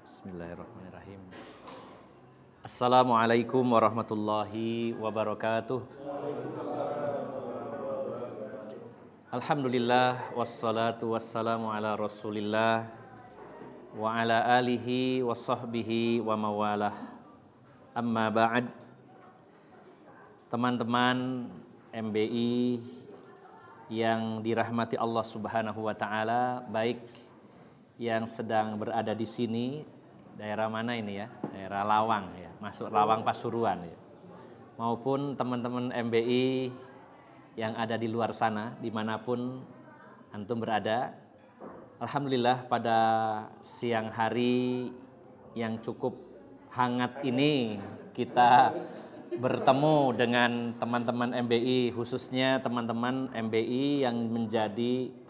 Bismillahirrahmanirrahim. Assalamualaikum warahmatullahi wabarakatuh. Alhamdulillah wassalatu wassalamu ala Rasulillah wa ala alihi wa sahbihi wa mawalah. Amma ba'd. Teman-teman MBI yang dirahmati Allah Subhanahu wa taala, baik yang sedang berada di sini, daerah mana ini ya? Daerah Lawang ya, masuk Lawang Pasuruan ya. Maupun teman-teman MBI yang ada di luar sana, dimanapun antum berada. Alhamdulillah pada siang hari yang cukup hangat ini kita bertemu dengan teman-teman MBI, khususnya teman-teman MBI yang menjadi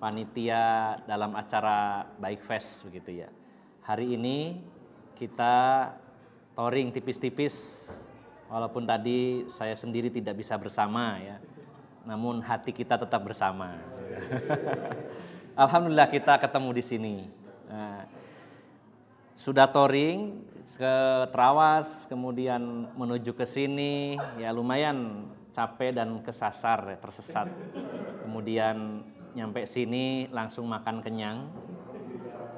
panitia dalam acara Baik Fest begitu ya. Hari ini kita touring tipis-tipis, walaupun tadi saya sendiri tidak bisa bersama ya, namun hati kita tetap bersama. Alhamdulillah kita ketemu di sini. Nah, sudah touring ke Trawas, kemudian menuju ke sini, ya lumayan capek dan kesasar, ya, tersesat. Kemudian nyampe sini langsung makan kenyang.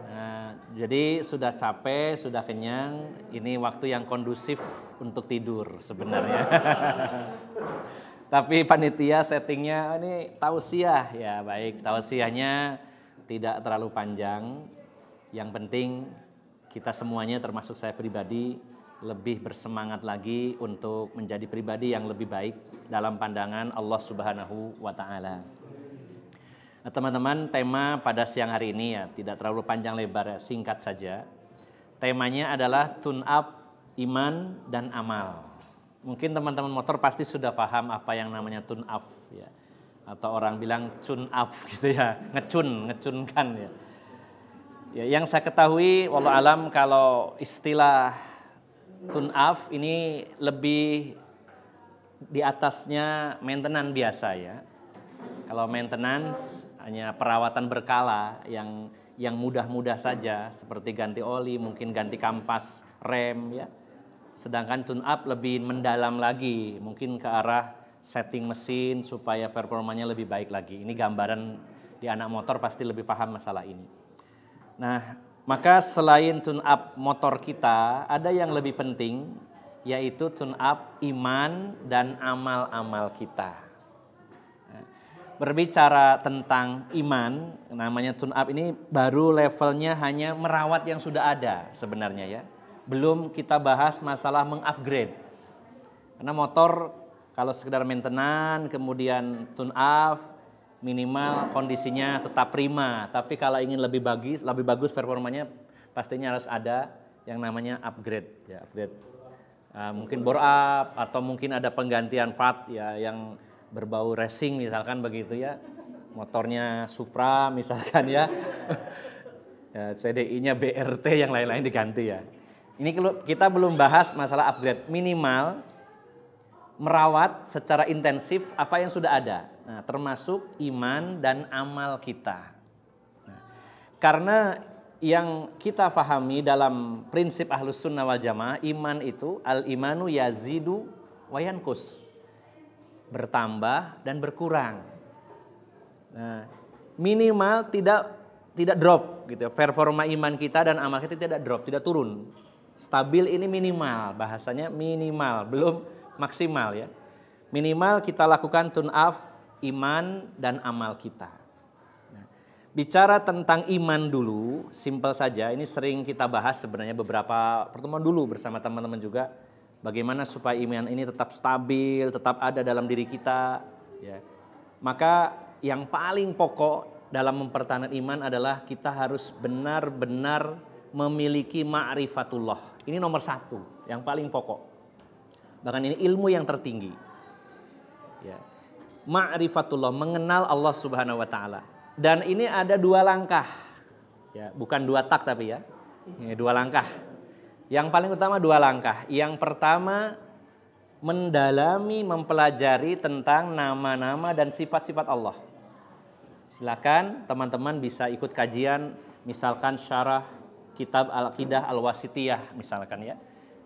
Nah, jadi sudah capek, sudah kenyang, ini waktu yang kondusif untuk tidur sebenarnya. Tapi panitia settingnya ini tausiah, ya baik, tausiahnya tidak terlalu panjang. Yang penting kita semuanya termasuk saya pribadi lebih bersemangat lagi untuk menjadi pribadi yang lebih baik dalam pandangan Allah Subhanahu wa taala. Nah, teman-teman, tema pada siang hari ini ya tidak terlalu panjang lebar, ya, singkat saja. Temanya adalah tune up iman dan amal. Mungkin teman-teman motor pasti sudah paham apa yang namanya tune up ya. Atau orang bilang tune up gitu ya, ngecunkan ya. Ya, yang saya ketahui wallahu alam kalau istilah tune up ini lebih di atasnya maintenance biasa ya. Kalau maintenance hanya perawatan berkala yang mudah-mudah saja seperti ganti oli, mungkin ganti kampas rem ya. Sedangkan tune up lebih mendalam lagi, mungkin ke arah setting mesin supaya performanya lebih baik lagi. Ini gambaran di anak motor pasti lebih paham masalah ini. Nah, maka selain tune up motor kita, ada yang lebih penting yaitu tune up iman dan amal-amal kita. Berbicara tentang iman, namanya tune up ini baru levelnya hanya merawat yang sudah ada sebenarnya ya. Belum kita bahas masalah mengupgrade. Karena motor kalau sekedar maintenance, kemudian tune up, minimal kondisinya tetap prima. Tapi kalau ingin lebih bagus performanya, pastinya harus ada yang namanya upgrade ya, upgrade. Mungkin bore up atau mungkin ada penggantian part ya yang berbau racing misalkan begitu ya, motornya Supra misalkan ya, ya CDI-nya BRT yang lain-lain diganti ya. Ini kita belum bahas masalah upgrade, minimal merawat secara intensif apa yang sudah ada. Nah, termasuk iman dan amal kita. Nah, karena yang kita pahami dalam prinsip Ahlus Sunnah wal Jamaah, iman itu al-imanu yazidu wa yanqus, bertambah dan berkurang. Nah, minimal tidak drop gitu ya. Performa iman kita dan amal kita tidak drop, tidak turun. Stabil ini minimal, bahasanya minimal, belum maksimal ya. Minimal kita lakukan tune up iman dan amal kita. Nah, bicara tentang iman dulu, simpel saja. Ini sering kita bahas sebenarnya beberapa pertemuan dulu bersama teman-teman juga. Bagaimana supaya iman ini tetap stabil, tetap ada dalam diri kita. Ya. Maka yang paling pokok dalam mempertahankan iman adalah kita harus benar-benar memiliki ma'rifatullah. Ini nomor satu, yang paling pokok. Bahkan ini ilmu yang tertinggi. Ya. Ma'rifatullah, mengenal Allah Subhanahu wa taala. Dan ini ada dua langkah. Ya, bukan dua tak tapi ya. Ini dua langkah. Yang paling utama dua langkah. Yang pertama, mendalami, mempelajari tentang nama-nama dan sifat-sifat Allah. Silakan teman-teman bisa ikut kajian Misalkan syarah kitab Al-Aqidah Al-Wasithiyah misalkan ya.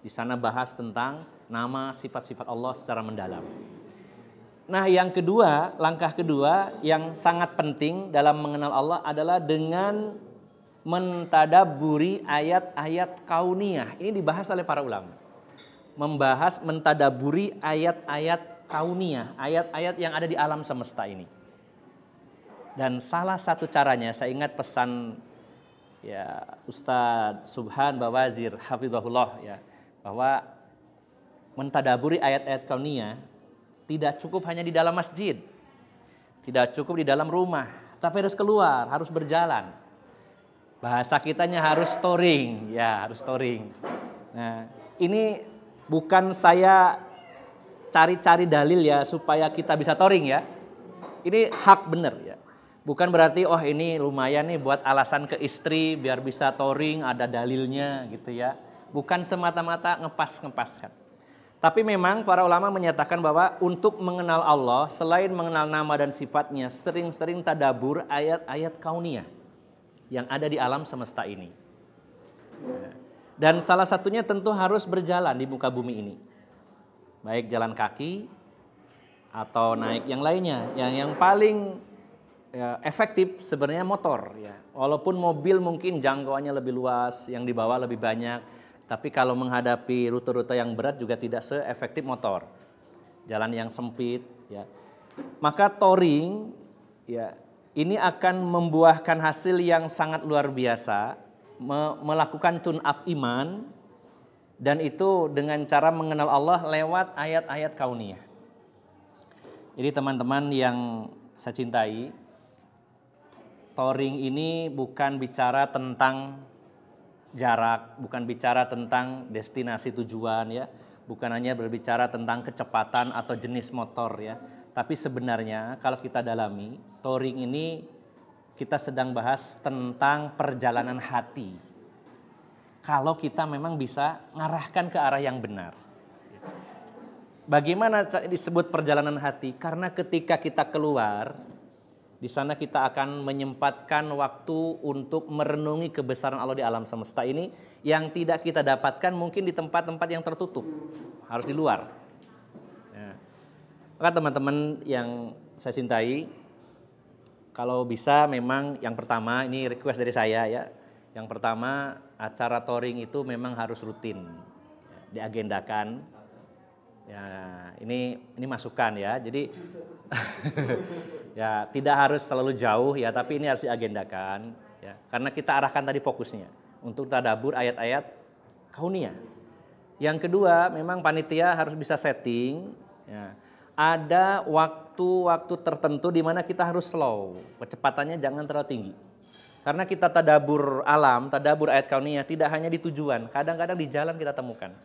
Di sana bahas tentang nama sifat-sifat Allah secara mendalam. Nah, yang kedua, langkah kedua yang sangat penting dalam mengenal Allah adalah dengan mentadaburi ayat-ayat kauniyah. Ini dibahas oleh para ulama. Membahas mentadaburi ayat-ayat kauniyah, ayat-ayat yang ada di alam semesta ini. Dan salah satu caranya, saya ingat pesan ya Ustadz Subhan Bawazir hafizahullah ya, bahwa mentadaburi ayat-ayat kauniyah tidak cukup hanya di dalam masjid, tidak cukup di dalam rumah, tapi harus keluar, harus berjalan. Bahasa kitanya harus touring, ya harus touring. Nah, ini bukan saya cari-cari dalil ya supaya kita bisa touring ya. Ini hak bener ya. Bukan berarti oh ini lumayan nih buat alasan ke istri biar bisa touring, ada dalilnya gitu ya. Bukan semata-mata ngepas-ngepaskan. Tapi memang para ulama menyatakan bahwa untuk mengenal Allah selain mengenal nama dan sifatnya, sering-sering tadabur ayat-ayat kauniyah yang ada di alam semesta ini. Dan salah satunya tentu harus berjalan di muka bumi ini. Baik jalan kaki atau naik yang lainnya. Yang paling ya, efektif sebenarnya motor ya. Walaupun mobil mungkin jangkauannya lebih luas, yang dibawa lebih banyak, tapi kalau menghadapi rute-rute yang berat juga tidak seefektif motor. Jalan yang sempit ya. Maka touring ya ini akan membuahkan hasil yang sangat luar biasa, melakukan tune up iman, dan itu dengan cara mengenal Allah lewat ayat-ayat kauniyah. Jadi teman-teman yang saya cintai, touring ini bukan bicara tentang jarak, bukan bicara tentang destinasi tujuan ya, bukan hanya berbicara tentang kecepatan atau jenis motor ya, tapi sebenarnya kalau kita dalami, touring ini kita sedang bahas tentang perjalanan hati. Kalau kita memang bisa ngarahkan ke arah yang benar. Bagaimana disebut perjalanan hati? Karena ketika kita keluar, di sana kita akan menyempatkan waktu untuk merenungi kebesaran Allah di alam semesta ini yang tidak kita dapatkan mungkin di tempat-tempat yang tertutup, harus di luar. Ya. Maka teman-teman yang saya cintai, kalau bisa memang yang pertama, ini request dari saya ya, yang pertama acara touring itu memang harus rutin, diagendakan. Ya, ini masukan ya. Jadi ya tidak harus selalu jauh ya, tapi ini harus diagendakan ya. Karena kita arahkan tadi fokusnya untuk tadabbur ayat-ayat kauniyah. Yang kedua, memang panitia harus bisa setting ya. Ada waktu-waktu tertentu di mana kita harus slow, kecepatannya jangan terlalu tinggi. Karena kita tadabbur alam, tadabbur ayat kauniyah tidak hanya di tujuan, kadang-kadang di jalan kita temukan.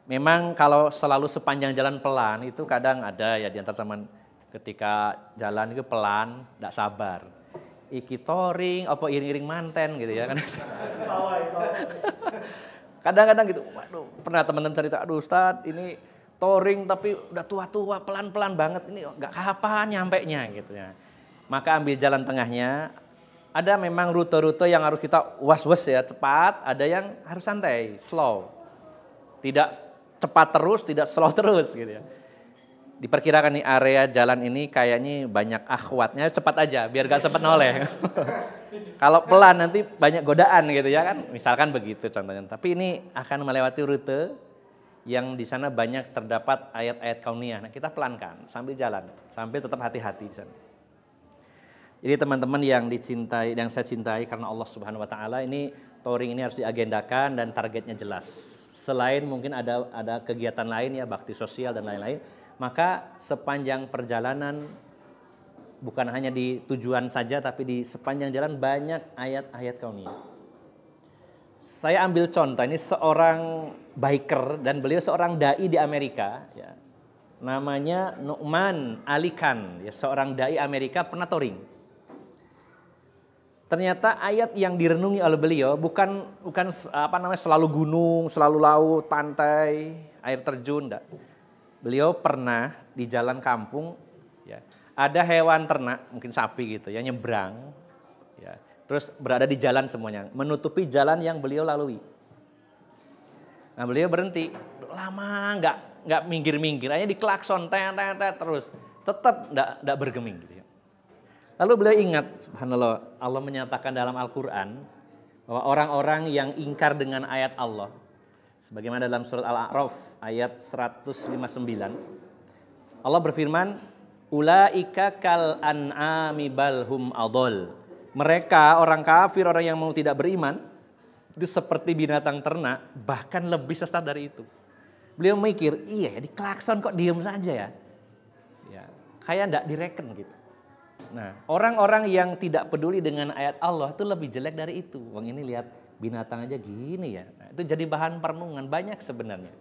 Memang kalau selalu sepanjang jalan pelan itu kadang ada ya di antara teman ketika jalan itu pelan, tidak sabar. Iki touring, apa iring-iring manten gitu ya kan. Kadang-kadang gitu, waduh pernah teman-teman cerita, aduh Ustadz ini touring tapi udah tua-tua pelan-pelan banget, ini nggak kapan nyampenya gitu ya. Maka ambil jalan tengahnya, ada memang rute-rute yang harus kita was-was ya cepat, ada yang harus santai, slow. Tidak cepat terus, tidak slow terus gitu ya. Diperkirakan nih area jalan ini kayaknya banyak akhwatnya, cepat aja biar gak sempat noleh. Kalau pelan nanti banyak godaan gitu ya kan, misalkan begitu contohnya. Tapi ini akan melewati rute yang di sana banyak terdapat ayat-ayat kauniyah. Nah kita pelankan sambil jalan, sambil tetap hati-hati di sana. Jadi teman-teman yang dicintai, yang saya cintai karena Allah Subhanahu Wa Taala, ini touring ini harus diagendakan dan targetnya jelas. Selain mungkin ada kegiatan lain ya, bakti sosial dan lain-lain, maka sepanjang perjalanan bukan hanya di tujuan saja tapi di sepanjang jalan banyak ayat-ayat kauniyah. Saya ambil contoh, ini seorang biker dan beliau seorang dai di Amerika ya. Namanya Nu'man Ali Khan, ya, seorang dai Amerika pernah touring. Ternyata ayat yang direnungi oleh beliau bukan selalu gunung, selalu laut, pantai, air terjun, enggak. Beliau pernah di jalan kampung ya, ada hewan ternak, mungkin sapi gitu ya, nyebrang ya. terus berada di jalan semuanya, menutupi jalan yang beliau lalui. Nah beliau berhenti, lama nggak minggir-minggir, akhirnya diklakson, terus, tetap nggak bergeming gitu ya. Lalu beliau ingat, subhanallah, Allah menyatakan dalam Al-Quran bahwa orang-orang yang ingkar dengan ayat Allah, sebagaimana dalam surat Al-A'raf ayat 159, Allah berfirman, ulaika kal an'ami balhum adol. Mereka orang kafir, orang yang mau tidak beriman, itu seperti binatang ternak, bahkan lebih sesat dari itu. Beliau mikir, iya ya diklakson kok diem saja ya. Ya, kayak enggak direken gitu. Nah, orang-orang yang tidak peduli dengan ayat Allah itu lebih jelek dari itu. Wong ini lihat binatang aja gini ya. Nah, itu jadi bahan perenungan banyak sebenarnya.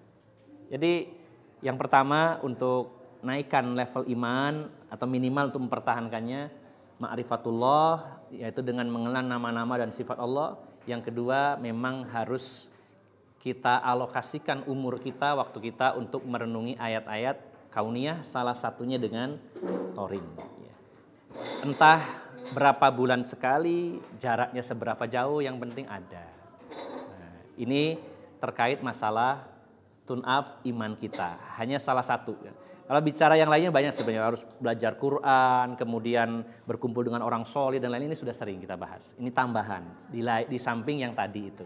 Jadi yang pertama untuk naikkan level iman atau minimal untuk mempertahankannya, ma'rifatullah, yaitu dengan mengenal nama-nama dan sifat Allah. Yang kedua memang harus kita alokasikan umur kita, waktu kita untuk merenungi ayat-ayat kauniyah, salah satunya dengan touring. Entah berapa bulan sekali, jaraknya seberapa jauh, yang penting ada. Nah, ini terkait masalah tune-up iman kita, hanya salah satu. Kalau bicara yang lainnya banyak sebenarnya, harus belajar Quran, kemudian berkumpul dengan orang soleh dan lain-lain, ini sudah sering kita bahas. Ini tambahan di samping yang tadi itu.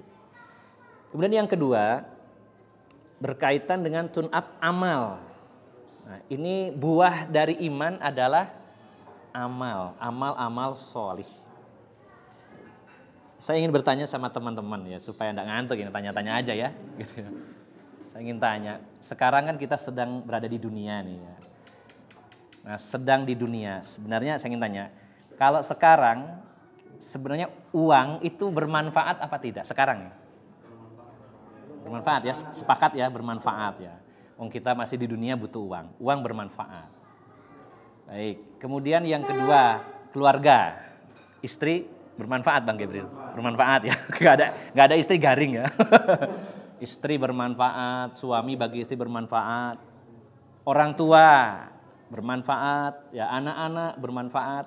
Kemudian yang kedua berkaitan dengan tune-up amal. Nah, ini buah dari iman adalah amal solih. Saya ingin bertanya sama teman-teman ya, supaya enggak ngantuk ya, tanya-tanya aja ya. Gitu. Saya ingin tanya, sekarang kan kita sedang berada di dunia nih ya. Nah, sedang di dunia, sebenarnya saya ingin tanya, kalau sekarang sebenarnya uang itu bermanfaat apa tidak sekarang ya? Bermanfaat ya, sepakat ya, bermanfaat ya. Wong kita masih di dunia butuh uang bermanfaat. Baik, kemudian yang kedua, keluarga, istri bermanfaat Bang Gabriel, bermanfaat ya, nggak ada istri garing ya. Istri bermanfaat, suami bagi istri bermanfaat, orang tua bermanfaat, ya anak-anak bermanfaat.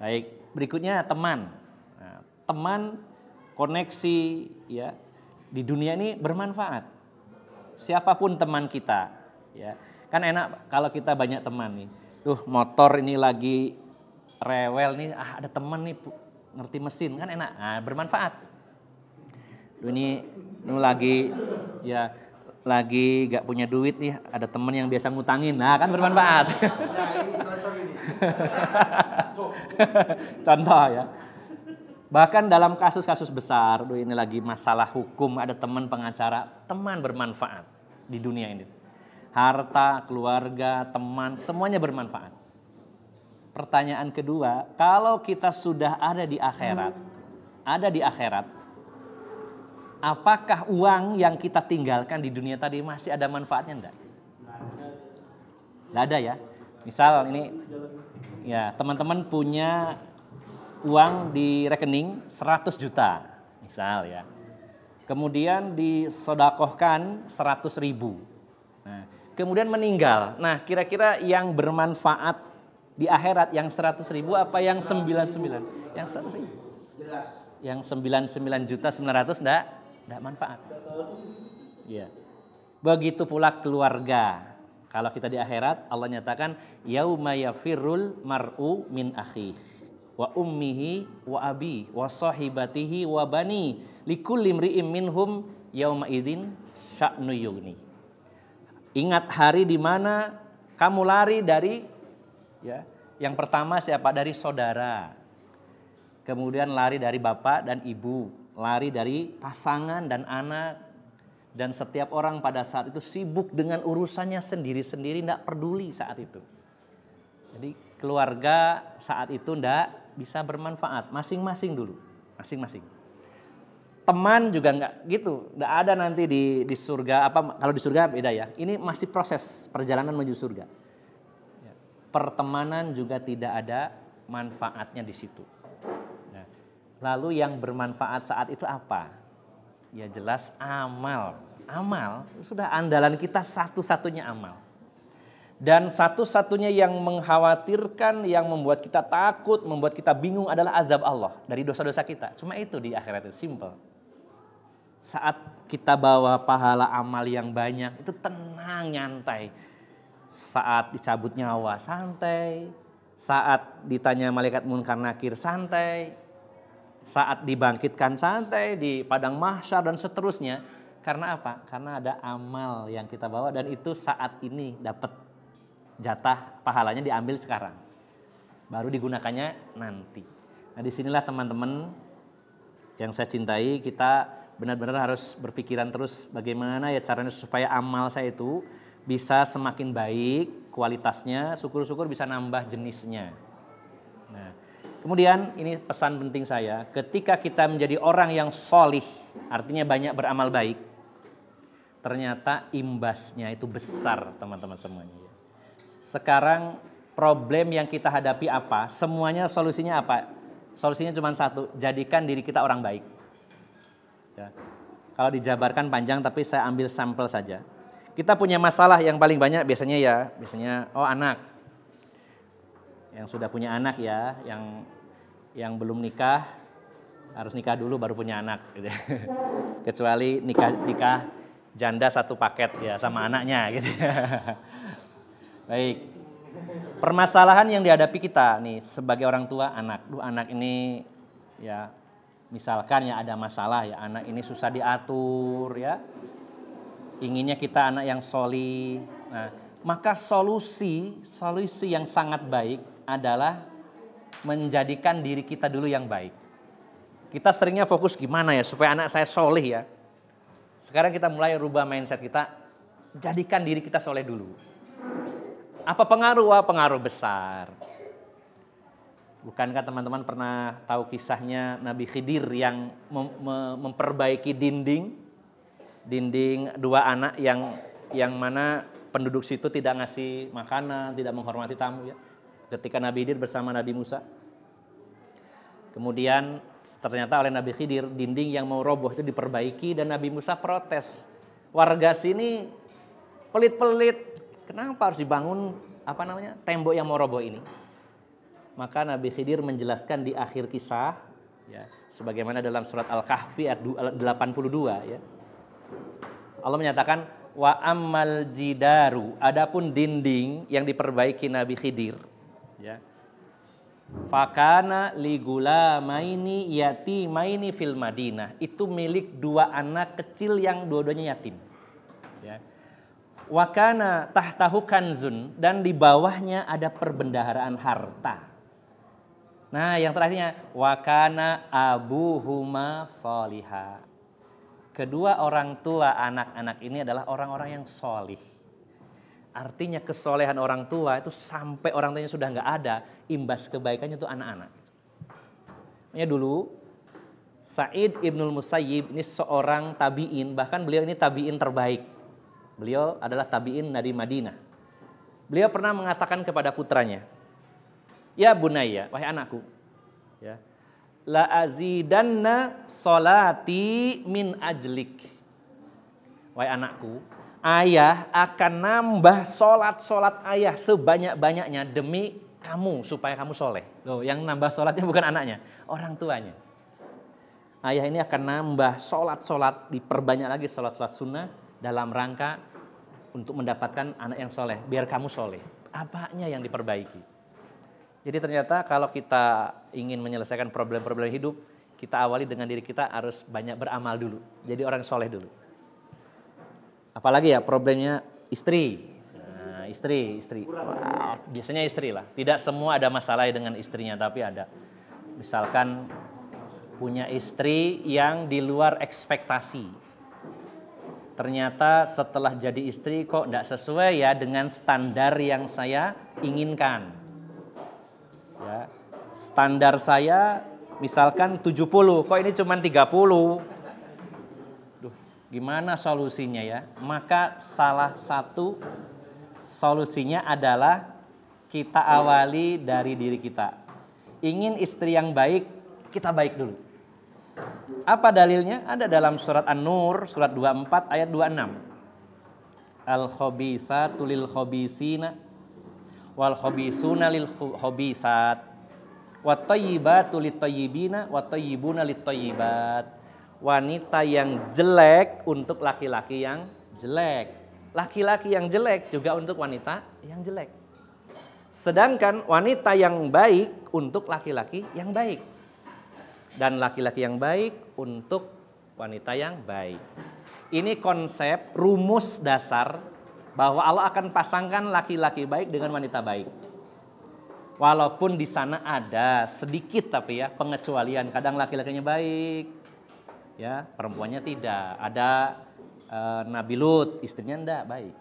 Baik, berikutnya teman. Nah, teman, koneksi ya di dunia ini bermanfaat. Siapapun teman kita, ya kan enak kalau kita banyak teman nih. Motor ini lagi rewel nih, ada teman nih ngerti mesin kan enak, bermanfaat. Ini lagi gak punya duit nih, ada teman yang biasa ngutangin, nah kan bermanfaat. Nah ini cocok ini. Contoh ya. Bahkan dalam kasus-kasus besar, ini lagi masalah hukum, ada teman pengacara, teman bermanfaat di dunia ini. Harta, keluarga, teman, semuanya bermanfaat. Pertanyaan kedua, kalau kita sudah ada di akhirat, apakah uang yang kita tinggalkan di dunia tadi masih ada manfaatnya enggak? Enggak ada ya. Misal ini ya, teman-teman punya uang di rekening 100 juta misal ya. Kemudian disodakohkan 100 ribu. Nah, kemudian meninggal. Nah, kira-kira yang bermanfaat di akhirat yang 100 ribu apa yang 99? Yang 100 ribu. Jelas. Yang 99.900.000 enggak manfaat. Ya. Begitu pula keluarga. Kalau kita di akhirat, Allah nyatakan yauma yafirrul mar'u min akhihi wa ummihi wa abi wa sahibatihi wa bani likulli imri'im minhum yauma idzin sya'nu yughni. Ingat hari di mana kamu lari dari ya, yang pertama siapa? Dari saudara. Kemudian lari dari bapak dan ibu, lari dari pasangan dan anak. Dan setiap orang pada saat itu sibuk dengan urusannya sendiri-sendiri, tidak peduli saat itu. Jadi keluarga saat itu tidak bisa bermanfaat, masing-masing dulu, masing-masing. Teman juga enggak gitu, enggak ada nanti di surga. Kalau di surga beda ya. Ini masih proses perjalanan menuju surga. Pertemanan juga tidak ada manfaatnya di situ. Lalu yang bermanfaat saat itu apa? Ya jelas amal. Amal sudah andalan kita satu-satunya amal. Dan satu-satunya yang mengkhawatirkan, yang membuat kita takut, membuat kita bingung adalah azab Allah dari dosa-dosa kita. Cuma itu di akhirat itu, simple. Saat kita bawa pahala amal yang banyak, itu tenang, nyantai. Saat dicabut nyawa, santai. Saat ditanya malaikat munkar nakir, santai. Saat dibangkitkan, santai. Di padang mahsyar dan seterusnya. Karena apa? Karena ada amal yang kita bawa dan itu saat ini dapat jatah pahalanya diambil sekarang. Baru digunakannya nanti. Nah disinilah teman-teman yang saya cintai, kita benar-benar harus berpikiran terus bagaimana ya caranya supaya amal saya itu bisa semakin baik kualitasnya, syukur-syukur bisa nambah jenisnya. Nah, kemudian ini pesan penting saya, ketika kita menjadi orang yang solih, artinya banyak beramal baik, ternyata imbasnya itu besar teman-teman semuanya. Sekarang problem yang kita hadapi apa? Semuanya solusinya apa? Solusinya cuma satu, jadikan diri kita orang baik. Ya. Kalau dijabarkan panjang tapi saya ambil sampel saja. Kita punya masalah yang paling banyak biasanya anak. Yang sudah punya anak ya, yang belum nikah harus nikah dulu baru punya anak gitu. Kecuali nikah janda satu paket ya sama anaknya gitu. Baik. Permasalahan yang dihadapi kita nih sebagai orang tua anak. Anak ini ya misalkan ya ada masalah ya, anak ini susah diatur ya. Inginnya kita anak yang solih. Nah, maka solusi yang sangat baik adalah menjadikan diri kita dulu yang baik. Kita seringnya fokus gimana ya supaya anak saya solih ya. Sekarang kita mulai rubah mindset kita, jadikan diri kita soleh dulu. Apa pengaruh? Pengaruh besar. Bukankah teman-teman pernah tahu kisahnya Nabi Khidir yang memperbaiki dinding dua anak yang mana penduduk situ tidak ngasih makanan, tidak menghormati tamu ya. Ketika Nabi Khidir bersama Nabi Musa. Kemudian ternyata oleh Nabi Khidir dinding yang mau roboh itu diperbaiki dan Nabi Musa protes. Warga sini pelit-pelit. Kenapa harus dibangun tembok yang mau roboh ini? Maka Nabi Khidir menjelaskan di akhir kisah ya, sebagaimana dalam surat Al-Kahfi ayat 82 ya. Allah menyatakan wa ammal jidaru, adapun dinding yang diperbaiki Nabi Khidir ya. Fakana ligulamaini yatimaini fil Madinah, itu milik dua anak kecil yang dua-duanya yatim ya. Wakana tahtahu kanzun, dan di bawahnya ada perbendaharaan harta. Nah yang terakhirnya wakana abuhuma soliha. Kedua orang tua anak-anak ini adalah orang-orang yang solih. Artinya kesolehan orang tua itu sampai orang tuanya sudah nggak ada, imbas kebaikannya itu anak-anak. Makanya dulu Sa'id Ibnul Musayyib ini seorang tabi'in, bahkan beliau ini tabi'in terbaik. Beliau adalah tabi'in dari Madinah. Beliau pernah mengatakan kepada putranya, ya bunayya, wahai anakku, ya, la azidanna solati min ajlik. Wahai anakku, ayah akan nambah solat ayah sebanyak-banyaknya demi kamu supaya kamu soleh. Loh, yang nambah solatnya bukan anaknya, orang tuanya. Ayah ini akan nambah solat, diperbanyak lagi solat sunnah dalam rangka untuk mendapatkan anak yang soleh, biar kamu soleh. Apanya yang diperbaiki? Jadi ternyata kalau kita ingin menyelesaikan problem-problem hidup, kita awali dengan diri kita harus banyak beramal dulu. Jadi orang soleh dulu. Apalagi ya problemnya istri. Nah, istri. Wah, biasanya istri lah. Tidak semua ada masalah dengan istrinya, tapi ada. Misalkan punya istri yang di luar ekspektasi. Ternyata setelah jadi istri kok tidak sesuai ya dengan standar yang saya inginkan. Ya, standar saya misalkan 70, kok ini cuma 30. Duh, gimana solusinya ya? Maka salah satu solusinya adalah kita awali dari diri kita. Ingin istri yang baik, kita baik dulu. Apa dalilnya? Ada dalam surat An-Nur, surat 24 ayat 26. Al-khabithatu lil-khabithina wal khabisuna lil khabisat, wat thayyibatu lit thayyibina, wat thayyibuna lit thayyibat. Wanita yang jelek untuk laki-laki yang jelek. Laki-laki yang jelek juga untuk wanita yang jelek. Sedangkan wanita yang baik untuk laki-laki yang baik. Dan laki-laki yang baik untuk wanita yang baik. Ini konsep rumus dasar bahwa Allah akan pasangkan laki-laki baik dengan wanita baik. Walaupun di sana ada sedikit tapi ya pengecualian. Kadang laki-lakinya baik, ya perempuannya tidak. Ada Nabi Lut, istrinya enggak baik.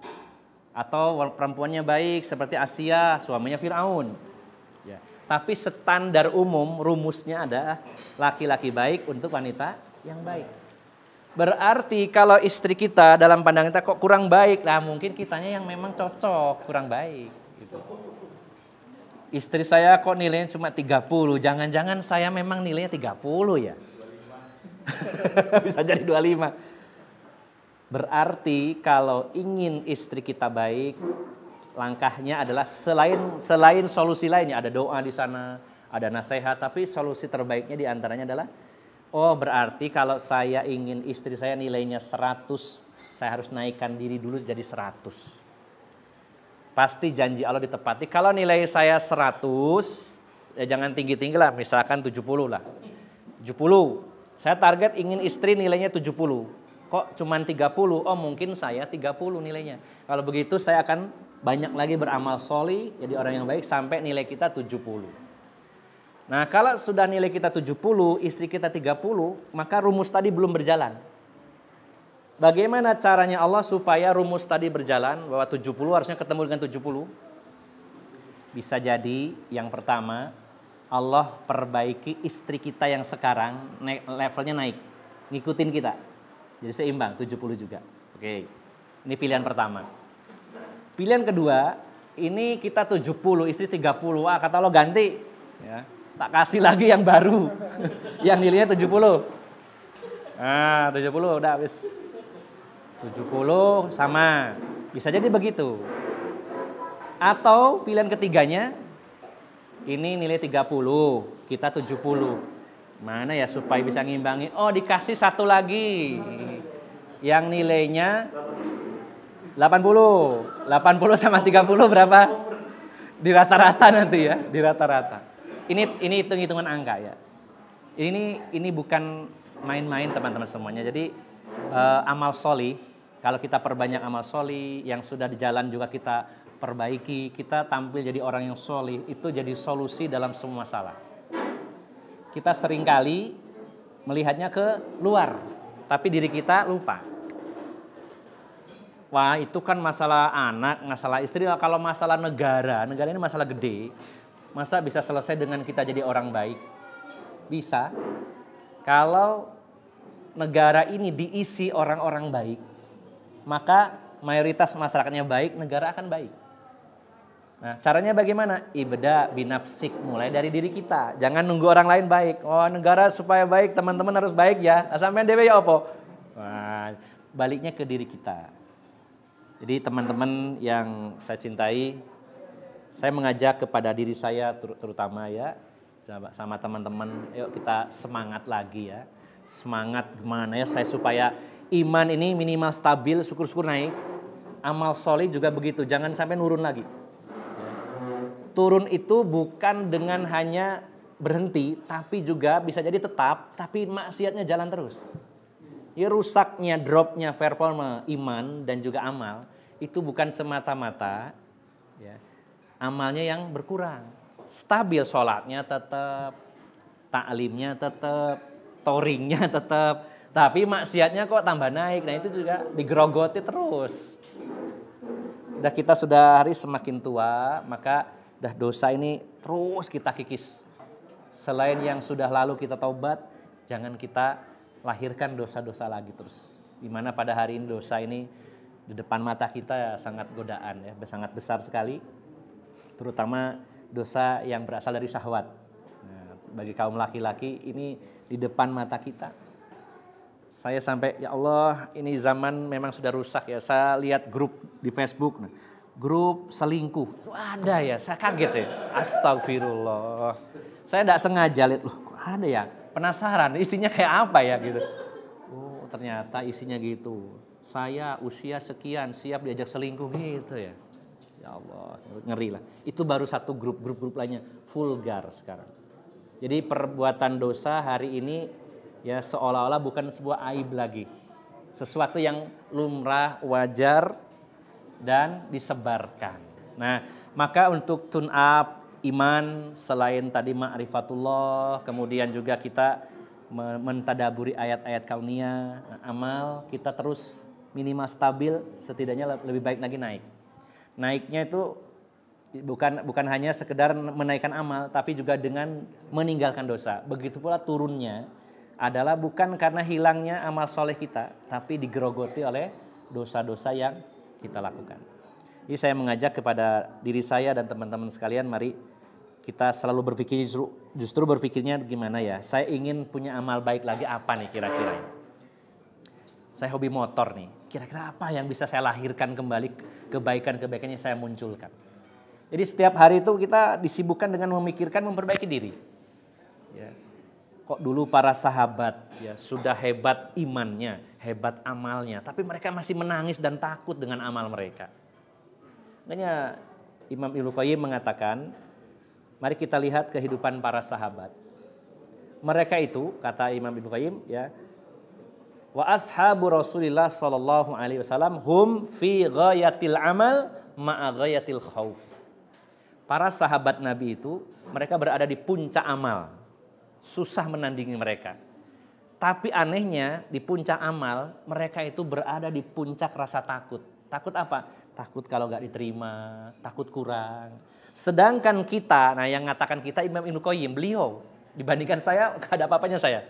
Atau perempuannya baik seperti Asia, suaminya Firaun. Ya. Tapi standar umum rumusnya ada laki-laki baik untuk wanita yang baik. Berarti kalau istri kita dalam pandangan kita kok kurang baik, lah mungkin kitanya yang memang cocok kurang baik. Gitu. Istri saya kok nilainya cuma 30, jangan-jangan saya memang nilainya 30 ya. Bisa jadi 25. Berarti kalau ingin istri kita baik, langkahnya adalah selain solusi lainnya, ada doa di sana, ada nasihat, tapi solusi terbaiknya diantaranya adalah, oh berarti kalau saya ingin istri saya nilainya 100, saya harus naikkan diri dulu jadi 100. Pasti janji Allah ditepati. Kalau nilai saya 100, ya jangan tinggi-tinggi lah, misalkan 70 lah. 70, saya target ingin istri nilainya 70. Kok cuman 30? Oh mungkin saya 30 nilainya. Kalau begitu saya akan banyak lagi beramal sholih, jadi orang yang baik sampai nilai kita 70. Nah kalau sudah nilai kita 70, istri kita 30, maka rumus tadi belum berjalan. Bagaimana caranya Allah supaya rumus tadi berjalan, bahwa 70 harusnya ketemu dengan 70? Bisa jadi yang pertama, Allah perbaiki istri kita yang sekarang, levelnya naik, ngikutin kita. Jadi seimbang, 70 juga. Oke, ini pilihan pertama. Pilihan kedua, ini kita 70, istri 30. Wah, kata Allah ganti. Ya, tak kasih lagi yang baru. Yang nilainya 70. Nah, 70 udah habis. 70 sama. Bisa jadi begitu. Atau pilihan ketiganya, ini nilai 30, kita 70. Mana ya supaya bisa ngimbangi? Oh dikasih satu lagi yang nilainya 80. 80 sama 30 berapa? Di rata-rata nanti ya, di rata-rata. Ini hitung-hitungan angka ya. Ini bukan main-main teman-teman semuanya. Jadi amal sholih, kalau kita perbanyak amal sholih, yang sudah di jalan juga kita perbaiki, kita tampil jadi orang yang sholih, itu jadi solusi dalam semua masalah. Kita seringkali melihatnya ke luar, tapi diri kita lupa. Wah itu kan masalah anak, masalah istri. Kalau masalah negara ini masalah gede. Masa bisa selesai dengan kita jadi orang baik? Bisa. Kalau negara ini diisi orang-orang baik, maka mayoritas masyarakatnya baik, negara akan baik. Nah, caranya bagaimana? Ibda binafsik, mulai dari diri kita. Jangan nunggu orang lain baik. Oh, negara supaya baik, teman-teman harus baik ya. Sampai dewe ya opo. Nah, baliknya ke diri kita. Jadi teman-teman yang saya cintai, saya mengajak kepada diri saya terutama ya, sama teman-teman, yuk kita semangat lagi ya. Semangat gimana ya saya supaya iman ini minimal stabil, syukur-syukur naik. Amal sholih juga begitu, jangan sampai nurun lagi. Turun itu bukan dengan hanya berhenti, tapi juga bisa jadi tetap, tapi maksiatnya jalan terus. Ya rusaknya, dropnya performa iman dan juga amal, itu bukan semata-mata ya, amalnya yang berkurang. Stabil sholatnya tetap, taklimnya tetap, touringnya tetap, tapi maksiatnya kok tambah naik. Nah itu juga digerogoti terus. Udah kita sudah hari semakin tua, maka dah dosa ini terus kita kikis. Selain yang sudah lalu kita taubat, jangan kita lahirkan dosa-dosa lagi terus. Dimana pada hari ini dosa ini di depan mata kita ya, sangat godaan ya, sangat besar sekali. Terutama dosa yang berasal dari syahwat. Nah, bagi kaum laki-laki ini di depan mata kita. Saya sampai ya Allah ini zaman memang sudah rusak ya. Saya lihat grup di Facebook. Nah, grup selingkuh. Itu ada ya, saya kaget ya. Astagfirullah. Saya tidak sengaja lihat, loh kok ada ya? Penasaran, isinya kayak apa ya gitu. Oh ternyata isinya gitu. Saya usia sekian siap diajak selingkuh gitu ya. Ya Allah, ngeri lah. Itu baru satu grup lainnya vulgar sekarang. Jadi perbuatan dosa hari ini ya seolah-olah bukan sebuah aib lagi. Sesuatu yang lumrah, wajar, dan disebarkan. Nah, maka untuk tune up iman selain tadi ma'rifatullah, kemudian juga kita mentadaburi ayat-ayat kauniyah, amal kita terus minimal stabil, setidaknya lebih baik lagi naik. Naiknya itu bukan hanya sekedar menaikkan amal, tapi juga dengan meninggalkan dosa. Begitu pula turunnya adalah bukan karena hilangnya amal soleh kita, tapi digerogoti oleh dosa-dosa yang kita lakukan. Jadi saya mengajak kepada diri saya dan teman-teman sekalian, mari kita selalu berpikir justru berpikirnya gimana ya. Saya ingin punya amal baik lagi apa nih kira-kira. Saya hobi motor nih, kira-kira apa yang bisa saya lahirkan kembali, kebaikan-kebaikan yang saya munculkan. Jadi setiap hari itu kita disibukkan dengan memikirkan memperbaiki diri. Ya. Kok dulu para sahabat ya sudah hebat imannya, hebat amalnya, tapi mereka masih menangis dan takut dengan amal mereka. Makanya Imam Ibnu Qayyim mengatakan, mari kita lihat kehidupan para sahabat. Mereka itu, kata Imam Ibnu Qayyim, ya, wa ashabu Rasulillah sallallahu alaihi wasallam hum fi ghayatil amal ma'a ghayatil khauf. Para sahabat Nabi itu mereka berada di puncak amal. Susah menandingi mereka. Tapi anehnya di puncak amal mereka itu berada di puncak rasa takut. Takut apa? Takut kalau gak diterima, takut kurang. Sedangkan kita, nah yang mengatakan kita Imam Ibnu Qayyim, beliau dibandingkan saya gak ada apa-apanya saya.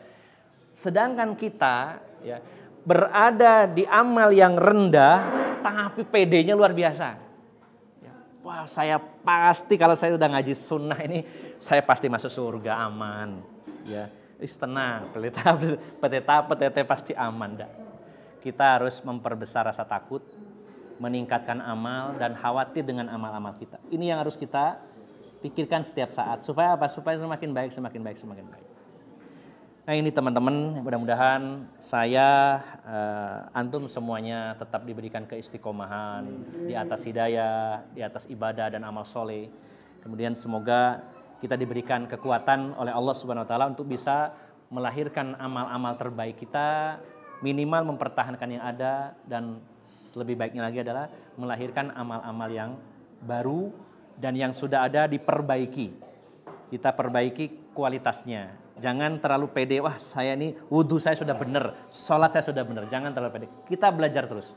Sedangkan kita ya berada di amal yang rendah tapi PD-nya luar biasa. Ya, wah saya pasti kalau saya udah ngaji sunnah ini saya pasti masuk surga aman. Ya, tenang, petete pasti aman dah. Kita harus memperbesar rasa takut, meningkatkan amal dan khawatir dengan amal-amal kita. Ini yang harus kita pikirkan setiap saat supaya apa? Supaya semakin baik. Nah ini teman-teman, mudah-mudahan saya antum semuanya tetap diberikan keistiqomahan di atas hidayah, di atas ibadah dan amal soleh. Kemudian semoga kita diberikan kekuatan oleh Allah Subhanahu wa taala untuk bisa melahirkan amal-amal terbaik kita, minimal mempertahankan yang ada, dan lebih baiknya lagi adalah melahirkan amal-amal yang baru dan yang sudah ada diperbaiki. Kita perbaiki kualitasnya. Jangan terlalu pede, wah saya ini wudhu saya sudah benar, sholat saya sudah benar. Jangan terlalu pede. Kita belajar terus.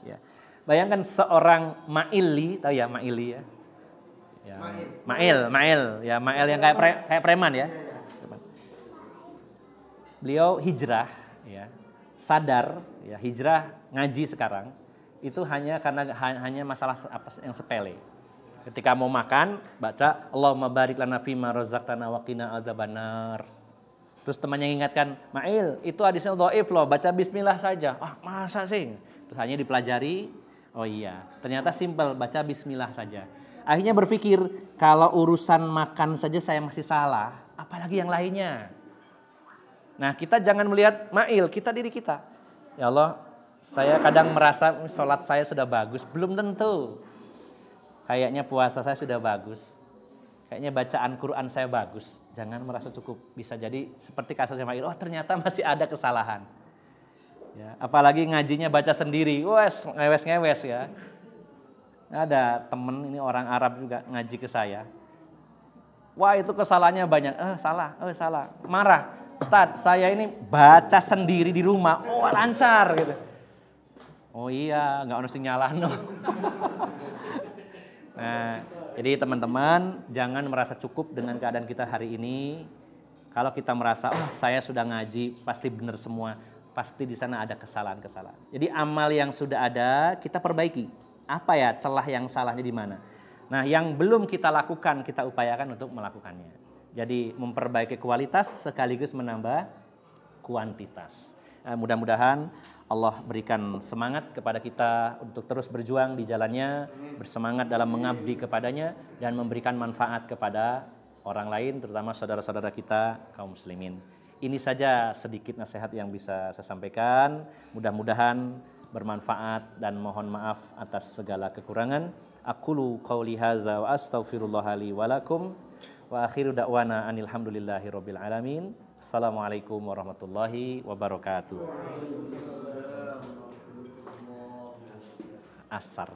Ya. Bayangkan seorang Ma'ili, tahu ya Ma'ili ya? Ya, Ma'il yang kayak preman ya. Beliau hijrah, ya, sadar, ya hijrah ngaji sekarang itu hanya karena hanya masalah yang sepele. Ketika mau makan baca Allahumma barik lana fima razaqtana wa qina adzabannar. Terus temannya ingatkan, Ma'il itu hadisnya dhaif loh, baca bismillah saja. Ah masa sih? Terus hanya dipelajari, oh iya ternyata simpel, baca bismillah saja. Akhirnya berpikir, kalau urusan makan saja saya masih salah, apalagi yang lainnya. Nah kita jangan melihat Ma'il, kita diri kita. Ya Allah, saya kadang merasa sholat saya sudah bagus, belum tentu. Kayaknya puasa saya sudah bagus, kayaknya bacaan Quran saya bagus. Jangan merasa cukup, bisa jadi seperti kasusnya Ma'il, oh ternyata masih ada kesalahan. Ya, apalagi ngajinya baca sendiri, wes ngewes ya. Ada temen ini orang Arab juga ngaji ke saya. Wah itu kesalahannya banyak. Salah. Marah. Ustadz saya ini baca sendiri di rumah. Oh lancar gitu. Oh iya gak harus nyalahno. Nah jadi teman-teman jangan merasa cukup dengan keadaan kita hari ini. Kalau kita merasa saya sudah ngaji pasti benar semua. Pasti di sana ada kesalahan-kesalahan. Jadi amal yang sudah ada kita perbaiki. Apa ya celah yang salahnya di mana? Nah, yang belum kita lakukan kita upayakan untuk melakukannya. Jadi memperbaiki kualitas sekaligus menambah kuantitas. Mudah-mudahan Allah berikan semangat kepada kita untuk terus berjuang di jalannya, bersemangat dalam mengabdi kepadanya dan memberikan manfaat kepada orang lain, terutama saudara-saudara kita kaum muslimin. Ini saja sedikit nasihat yang bisa saya sampaikan. Mudah-mudahan bermanfaat dan mohon maaf atas segala kekurangan. Aqulu qauli hadza wa astaghfirullah li wa lakum wa akhiru da'wana anil hamdulillahi rabbil alamin. Assalamualaikum warahmatullahi wabarakatuh. Asar.